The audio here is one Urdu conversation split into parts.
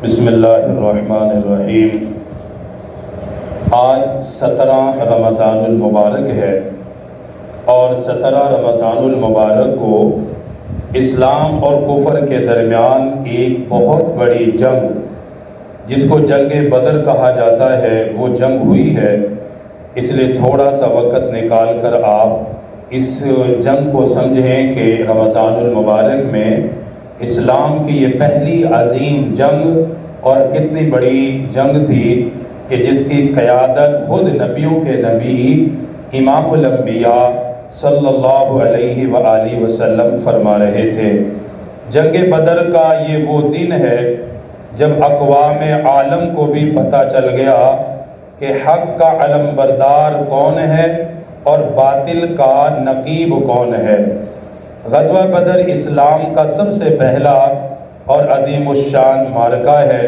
بسم اللہ الرحمن الرحیم۔ آج 17 رمضان المبارک ہے اور 17 رمضان المبارک کو اسلام اور کفر کے درمیان ایک بہت بڑی جنگ، جس کو جنگ بدر کہا جاتا ہے، وہ جنگ ہوئی ہے۔ اس لیے تھوڑا سا وقت نکال کر آپ اس جنگ کو سمجھیں کہ رمضان المبارک میں اسلام کی یہ پہلی عظیم جنگ اور کتنی بڑی جنگ تھی کہ جس کی قیادت خود نبیوں کے نبی امام الانبیاء صلی اللہ علیہ وآلہ وسلم فرما رہے تھے۔ جنگ بدر کا یہ وہ دن ہے جب اقوام عالم کو بھی پتہ چل گیا کہ حق کا علم بردار کون ہے اور باطل کا نقیب کون ہے۔ غزوہ بدر اسلام کا سب سے پہلا اور عظیم الشان معرکہ ہے۔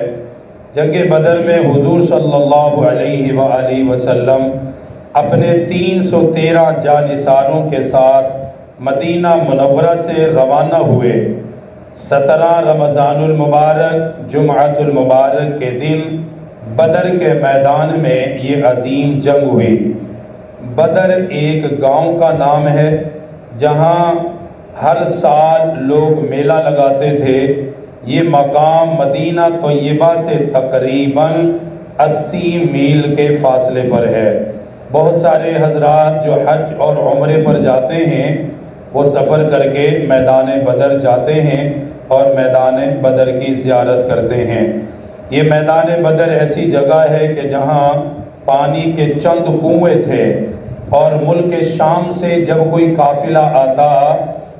جنگ بدر میں حضور صلی اللہ علیہ وآلہ وسلم اپنے 313 جانثاروں کے ساتھ مدینہ منورہ سے روانہ ہوئے۔ 17 رمضان المبارک جمعۃ المبارک کے دن بدر کے میدان میں یہ عظیم جنگ ہوئی۔ بدر ایک گاؤں کا نام ہے جہاں ہر سال لوگ میلہ لگاتے تھے۔ یہ مقام مدینہ طیبہ سے تقریباً 80 میل کے فاصلے پر ہے۔ بہت سارے حضرات جو حج اور عمرے پر جاتے ہیں وہ سفر کر کے میدان بدر جاتے ہیں اور میدان بدر کی زیارت کرتے ہیں۔ یہ میدان بدر ایسی جگہ ہے کہ جہاں پانی کے چند کنویں تھے اور ملک شام سے جب کوئی قافلہ آتا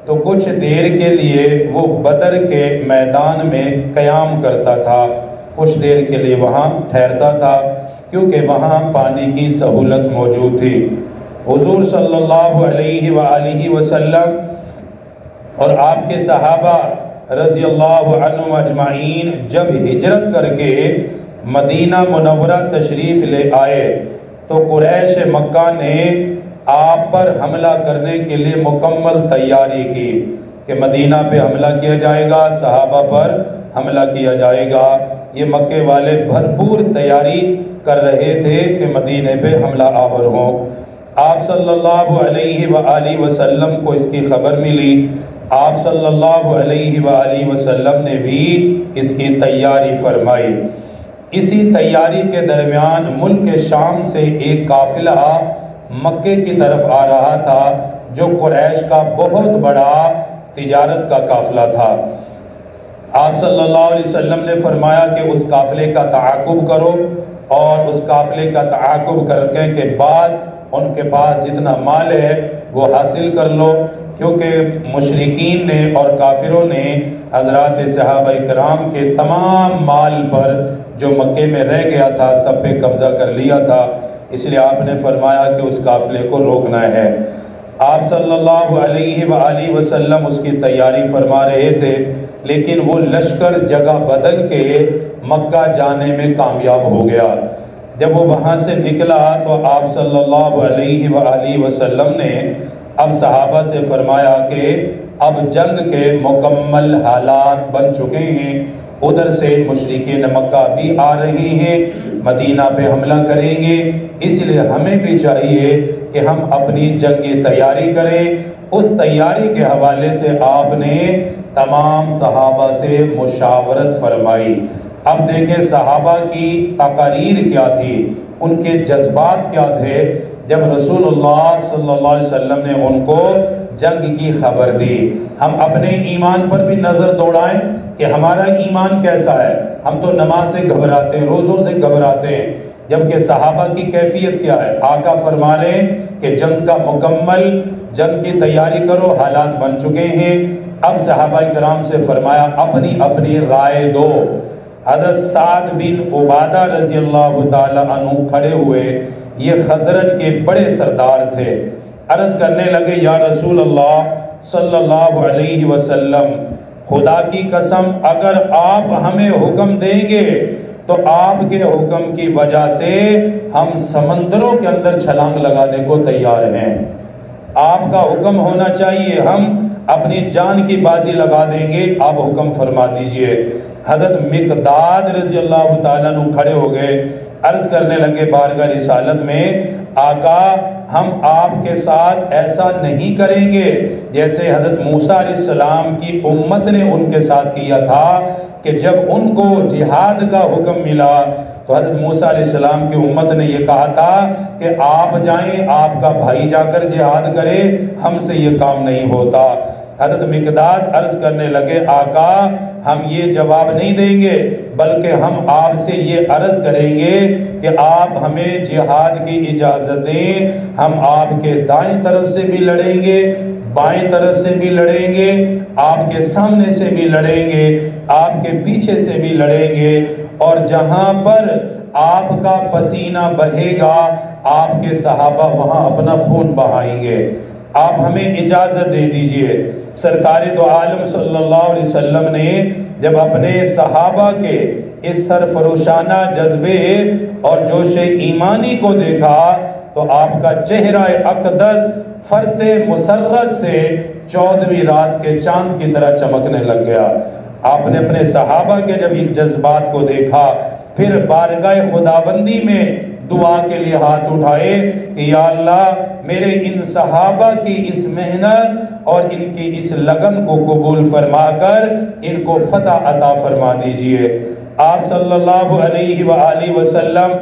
تو کچھ دیر کے لیے وہ بدر کے میدان میں قیام کرتا تھا، کچھ دیر کے لیے وہاں ٹھہرتا تھا کیونکہ وہاں پانی کی سہولت موجود تھی۔ حضور صلی اللہ علیہ وآلہ وسلم اور آپ کے صحابہ رضی اللہ عنہم اجمعین جب ہجرت کر کے مدینہ منورہ تشریف لے آئے تو قریش مکہ نے آپ پر حملہ کرنے کے لیے مکمل تیاری کی کہ مدینہ پہ حملہ کیا جائے گا، صحابہ پر حملہ کیا جائے گا۔ یہ مکے والے بھرپور تیاری کر رہے تھے کہ مدینہ پہ حملہ آور ہوں۔ آپ صلی اللہ علیہ وآلہ وسلم کو اس کی خبر ملی۔ آپ صلی اللہ علیہ وآلہ وسلم نے بھی اس کی تیاری فرمائی۔ اسی تیاری کے درمیان ملک شام سے ایک قافلہ مکے کی طرف آ رہا تھا جو قریش کا بہت بڑا تجارت کا قافلہ تھا۔ آپ صلی اللہ علیہ وسلم نے فرمایا کہ اس قافلے کا تعاقب کرو اور اس قافلے کا تعاقب کرنے کے بعد ان کے پاس جتنا مال ہے وہ حاصل کر لو، کیونکہ مشرکین نے اور کافروں نے حضرات صحابہ کرام کے تمام مال پر جو مکے میں رہ گیا تھا سب پہ قبضہ کر لیا تھا، اس لیے آپ نے فرمایا کہ اس قافلے کو روکنا ہے۔ آپ صلی اللہ علیہ وآلہ وسلم اس کی تیاری فرما رہے تھے، لیکن وہ لشکر جگہ بدل کے مکہ جانے میں کامیاب ہو گیا۔ جب وہ وہاں سے نکلا تو آپ صلی اللہ علیہ وآلہ وسلم نے اب صحابہ سے فرمایا کہ اب جنگ کے مکمل حالات بن چکے ہیں، ادھر سے مشرکین مکہ بھی آ رہے ہیں، مدینہ پہ حملہ کریں گے، اس لیے ہمیں بھی چاہیے کہ ہم اپنی جنگی تیاری کریں۔ اس تیاری کے حوالے سے آپ نے تمام صحابہ سے مشاورت فرمائی۔ اب دیکھیں صحابہ کی تقاریر کیا تھی، ان کے جذبات کیا تھے جب رسول اللہ صلی اللہ علیہ وسلم نے ان کو جنگ کی خبر دی۔ ہم اپنے ایمان پر بھی نظر دوڑائیں کہ ہمارا ایمان کیسا ہے۔ ہم تو نماز سے گھبراتے ہیں، روزوں سے گھبراتے ہیں، جبکہ صحابہ کی کیفیت کیا ہے۔ آقا فرما رہے ہیں کہ جنگ کا مکمل جنگ کی تیاری کرو، حالات بن چکے ہیں۔ اب صحابہ کرام سے فرمایا اپنی اپنی رائے دو۔ حضرت سعد بن عبادہ رضی اللہ تعالی عنہ کھڑے ہوئے، یہ خزرج کے بڑے سردار تھے۔ عرض کرنے لگے یا رسول اللہ صلی اللہ علیہ وسلم، خدا کی قسم اگر آپ ہمیں حکم دیں گے تو آپ کے حکم کی وجہ سے ہم سمندروں کے اندر چھلانگ لگانے کو تیار ہیں۔ آپ کا حکم ہونا چاہیے، ہم اپنی جان کی بازی لگا دیں گے، آپ حکم فرما دیجئے۔ حضرت مقداد رضی اللہ تعالیٰ عنہ کھڑے ہو گئے، عرض کرنے لگے بارگاہ رسالت میں، آقا ہم آپ کے ساتھ ایسا نہیں کریں گے جیسے حضرت موسیٰ علیہ السلام کی امت نے ان کے ساتھ کیا تھا، کہ جب ان کو جہاد کا حکم ملا تو حضرت موسیٰ علیہ السلام کی امت نے یہ کہا تھا کہ آپ جائیں، آپ کا بھائی جا کر جہاد کرے، ہم سے یہ کام نہیں ہوتا۔ حضرت مقداد عرض کرنے لگے، آقا ہم یہ جواب نہیں دیں گے، بلکہ ہم آپ سے یہ عرض کریں گے کہ آپ ہمیں جہاد کی اجازت دیں، ہم آپ کے دائیں طرف سے بھی لڑیں گے، بائیں طرف سے بھی لڑیں گے، آپ کے سامنے سے بھی لڑیں گے، آپ کے پیچھے سے بھی لڑیں گے، اور جہاں پر آپ کا پسینہ بہے گا آپ کے صحابہ وہاں اپنا خون بہائیں گے، آپ ہمیں اجازت دے دیجئے۔ سرکار دو عالم صلی اللہ علیہ وسلم نے جب اپنے صحابہ کے اس سرفروشانہ جذبے اور جوش ایمانی کو دیکھا تو آپ کا چہرہ اقدس فرط مسرت سے 14ویں رات کے چاند کی طرح چمکنے لگ گیا۔ آپ نے اپنے صحابہ کے جب ان جذبات کو دیکھا، پھر بارگاہ خداوندی میں دعا کے لیے ہاتھ اٹھائے کہ یا اللہ میرے ان صحابہ کی اس محنت اور ان کی اس لگن کو قبول فرما کر ان کو فتح عطا فرما دیجئے۔ آپ صلی اللہ علیہ وآلہ وسلم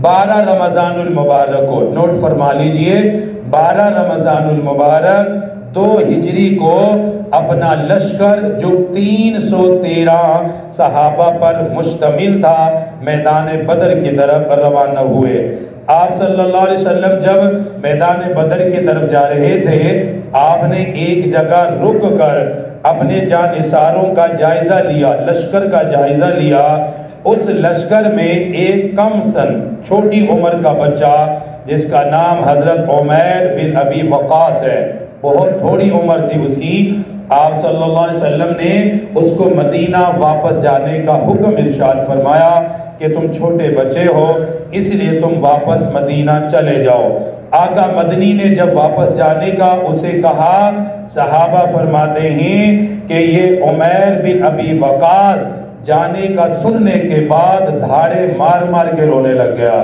12 رمضان المبارک کو نوٹ فرما لیجئے، 12 رمضان المبارک 2 ہجری کو اپنا لشکر جو 313 صحابہ پر مشتمل تھا میدان بدر کی طرف روانہ ہوئے۔ آپ صلی اللہ علیہ وسلم جب میدان بدر کی طرف جا رہے تھے، آپ نے ایک جگہ رک کر اپنے جانثاروں کا جائزہ لیا، لشکر کا جائزہ لیا۔ اس لشکر میں ایک کم سن چھوٹی عمر کا بچہ جس کا نام حضرت عمیر بن ابی وقاص ہے، بہت تھوڑی عمر تھی اس کی۔ آپ صلی اللہ علیہ وسلم نے اس کو مدینہ واپس جانے کا حکم ارشاد فرمایا کہ تم چھوٹے بچے ہو اس لیے تم واپس مدینہ چلے جاؤ۔ آقا مدنی نے جب واپس جانے کا اسے کہا، صحابہ فرماتے ہیں کہ یہ عمیر بن ابی وقاص جانے کا سننے کے بعد دھاڑے مار مار کے رونے لگ گیا،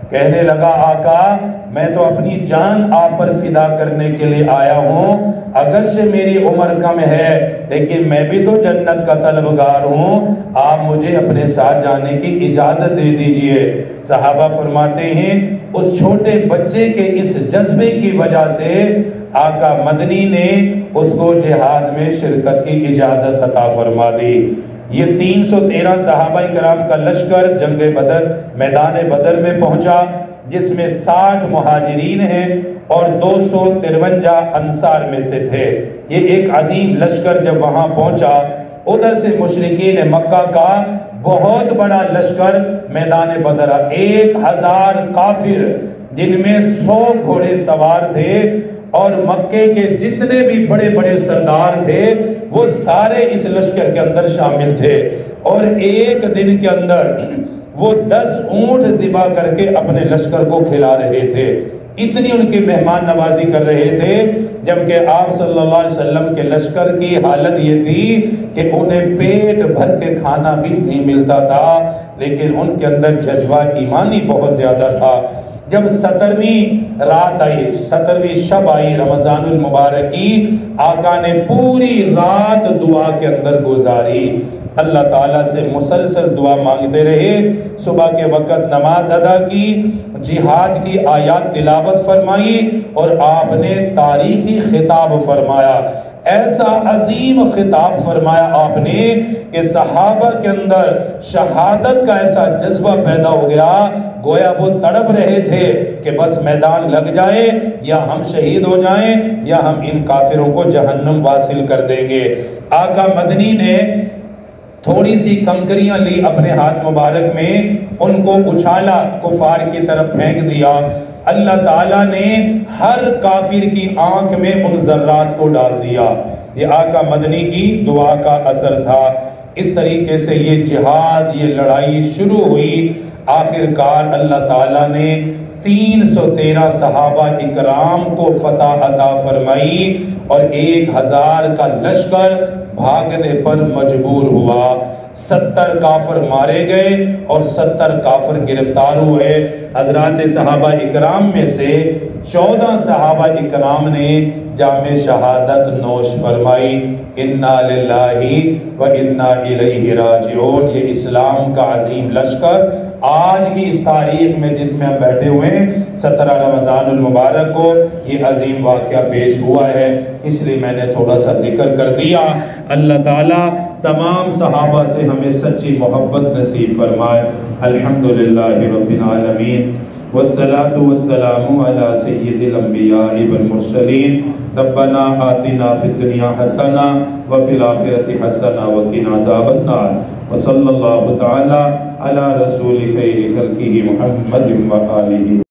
کہنے لگا آقا میں تو اپنی جان آپ پر فدا کرنے کے لیے آیا ہوں، اگرچہ میری عمر کم ہے لیکن میں بھی تو جنت کا طلبگار ہوں، آپ مجھے اپنے ساتھ جانے کی اجازت دے دیجئے۔ صحابہ فرماتے ہیں اس چھوٹے بچے کے اس جذبے کی وجہ سے آقا مدنی نے اس کو جہاد میں شرکت کی اجازت عطا فرما دی۔ یہ 313 صحابہ کرام کا لشکر جنگ بدر میدان بدر میں پہنچا، جس میں 60 مہاجرین ہیں اور 253 انصار میں سے تھے۔ یہ ایک عظیم لشکر جب وہاں پہنچا، ادھر سے مشرکین مکہ کا بہت بڑا لشکر میدان بدر، 1000 کافر جن میں 100 گھوڑے سوار تھے، اور مکے کے جتنے بھی بڑے بڑے سردار تھے وہ سارے اس لشکر کے اندر شامل تھے، اور ایک دن کے اندر وہ 10 اونٹ ذبح کر کے اپنے لشکر کو کھلا رہے تھے، اتنی ان کی مہمان نوازی کر رہے تھے۔ جبکہ آپ صلی اللہ علیہ وسلم کے لشکر کی حالت یہ تھی کہ انہیں پیٹ بھر کے کھانا بھی نہیں ملتا تھا، لیکن ان کے اندر جذبہ ایمانی بہت زیادہ تھا۔ جب 17ویں رات آئی، 17ویں شب آئی رمضان المبارک کی، آقا نے پوری رات دعا کے اندر گزاری، اللہ تعالیٰ سے مسلسل دعا مانگتے رہے، صبح کے وقت نماز ادا کی، جہاد کی آیات تلاوت فرمائی، اور آپ نے تاریخی خطاب فرمایا، ایسا عظیم خطاب فرمایا آپ نے کہ صحابہ کے اندر شہادت کا ایسا جذبہ پیدا ہو گیا، گویا وہ تڑپ رہے تھے کہ بس میدان لگ جائے، یا ہم شہید ہو جائیں یا ہم ان کافروں کو جہنم واصل کر دیں گے۔ آقا مدنی نے تھوڑی سی کنکریاں لی اپنے ہاتھ مبارک میں، ان کو اچھالا، کفار کی طرف پھینک دیا، اللہ تعالیٰ نے ہر کافر کی آنکھ میں ان ذرات کو ڈال دیا۔ یہ آقا مدنی کی دعا کا اثر تھا۔ اس طریقے سے یہ جہاد، یہ لڑائی شروع ہوئی، آخر کار اللہ تعالیٰ نے 313 صحابہ اکرام کو فتح عطا فرمائی، اور 1000 کا لشکر بھاگنے پر مجبور ہوا۔ 70 کافر مارے گئے اور 70 کافر گرفتار ہوئے۔ حضرات صحابہ اکرام میں سے 14 صحابہ اکرام نے جام شہادت نوش فرمائی۔ انا للہ و انا الیہ راجعون۔ یہ اسلام کا عظیم لشکر آج کی اس تاریخ میں جس میں ہم بیٹھے ہوئے ہیں 17 رمضان المبارک کو یہ عظیم واقعہ پیش ہوا ہے، اس لیے میں نے تھوڑا سا ذکر کر دیا۔ اللہ تعالیٰ تمام صحابہ سے ہمیں سچی محبت نصیب فرمائے۔ الحمدللہ رب العالمین والصلاة والسلام علی سید الانبیاء والمرسلین۔ ربنا آتنا فی الدنیا حسنہ وفی الآخرۃ حسنہ وقنا عذاب النار، وصلی اللہ تعالی علی رسول خیر خلقہ محمد و آلہ